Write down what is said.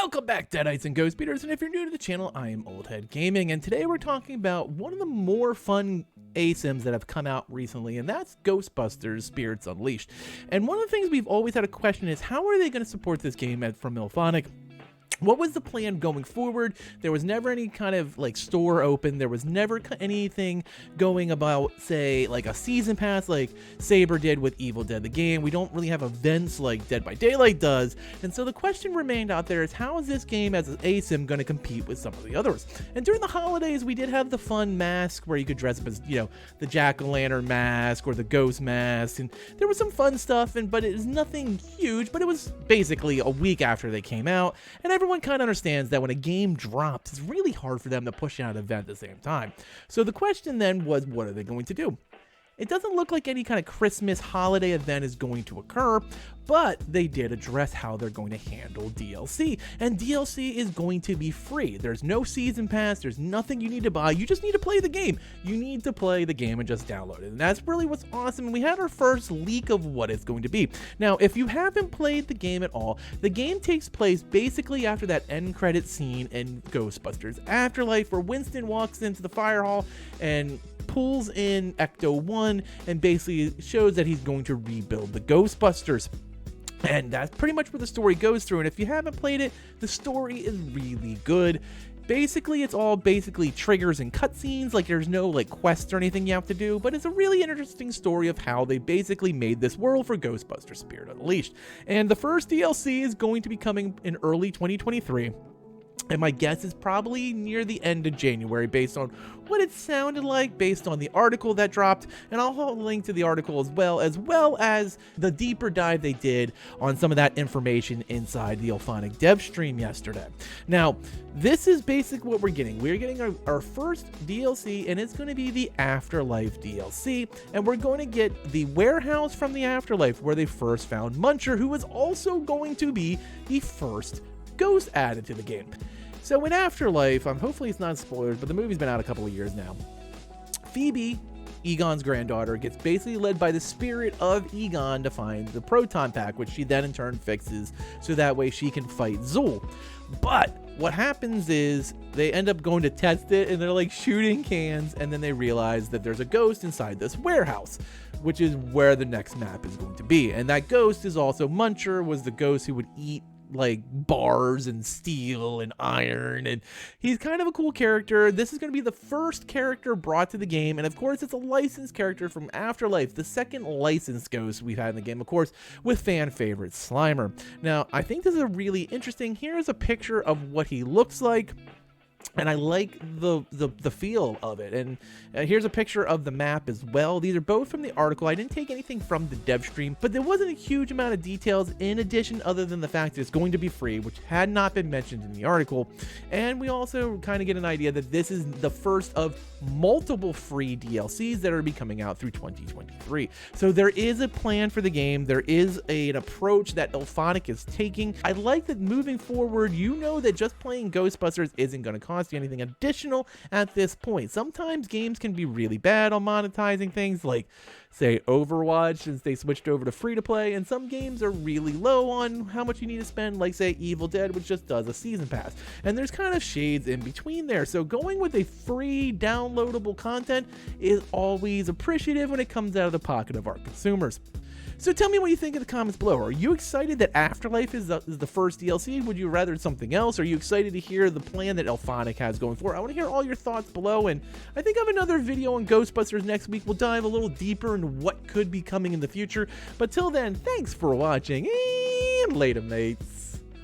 Welcome back, Deadites and Ghost Beaters, and if you're new to the channel, I am Old Head Gaming, and today we're talking about one of the more fun ASIMs that have come out recently, and that's Ghostbusters Spirits Unleashed. And one of the things we've always had a question is, how are they going to support this game from Illfonic? What was the plan going forward? There was never any kind of store open. There was never anything going about, say, like a season pass like Saber did with Evil Dead the game. We don't really have events like Dead by Daylight does. And so the question remained out there is, how is this game as an ASIM going to compete with some of the others? And during the holidays, we did have the fun mask where you could dress up as, the jack-o'-lantern mask or the ghost mask. And there was some fun stuff, but it was nothing huge, but it was basically a week after they came out. And everyone kind of understands that when a game drops, it's really hard for them to push out an event at the same time. So the question then was, what are they going to do? It doesn't look like any kind of Christmas holiday event is going to occur, but they did address how they're going to handle DLC. And DLC is going to be free. There's no season pass. There's nothing you need to buy. You just need to play the game. You need to play the game and just download it. And that's really what's awesome. And we had our first leak of what it's going to be. Now, if you haven't played the game at all, the game takes place basically after that end credit scene in Ghostbusters Afterlife, where Winston walks into the fire hall and pulls in Ecto 1 and basically shows that he's going to rebuild the Ghostbusters. And that's pretty much where the story goes through. And if you haven't played it, the story is really good. Basically, it's all triggers and cutscenes. There's no quests or anything you have to do, but it's a really interesting story of how they basically made this world for Ghostbusters Spirit Unleashed. And the first DLC is going to be coming in early 2023. And my guess is probably near the end of January based on what it sounded like, based on the article that dropped. And I'll hold a link to the article as well as the deeper dive they did on some of that information inside the Illfonic dev stream yesterday. Now, this is basically what we're getting. We're getting our first DLC, and it's going to be the Afterlife DLC. And we're going to get the warehouse from the Afterlife where they first found Muncher, who is also going to be the first ghost added to the game. So in Afterlife, hopefully it's not spoilers, but the movie's been out a couple of years now. Phoebe, Egon's granddaughter, gets basically led by the spirit of Egon to find the proton pack, which she then in turn fixes so that way she can fight Zool. But what happens is they end up going to test it, and they're shooting cans, and then they realize that there's a ghost inside this warehouse, which is where the next map is going to be. And that ghost is also Muncher, was the ghost who would eat bars and steel and iron, and he's kind of a cool character. This is going to be the first character brought to the game, and of course it's a licensed character from Afterlife, the second licensed ghost we've had in the game, of course, with fan favorite Slimer. Now, I think this is a really interesting. Here's a picture of what he looks like. And I like the feel of it. And here's a picture of the map as well. These are both from the article. I didn't take anything from the dev stream, but there wasn't a huge amount of details in addition other than the fact that it's going to be free, which had not been mentioned in the article. And we also kind of get an idea that this is the first of multiple free DLCs that are be coming out through 2023. So there is a plan for the game. There is an approach that Illfonic is taking. I like that moving forward, that just playing Ghostbusters isn't going to cost you anything additional at this point. Sometimes games can be really bad on monetizing things, like say Overwatch, since they switched over to free to play, and some games are really low on how much you need to spend, like say Evil Dead, which just does a season pass. And there's kind of shades in between there. So going with a free downloadable content is always appreciative when it comes out of the pocket of our consumers. So tell me what you think in the comments below. Are you excited that Afterlife is the first DLC? Would you rather something else? Are you excited to hear the plan that Illfonic has going forward? I want to hear all your thoughts below, and I think I have another video on Ghostbusters next week. We'll dive a little deeper into what could be coming in the future. But till then, thanks for watching, and later, mates.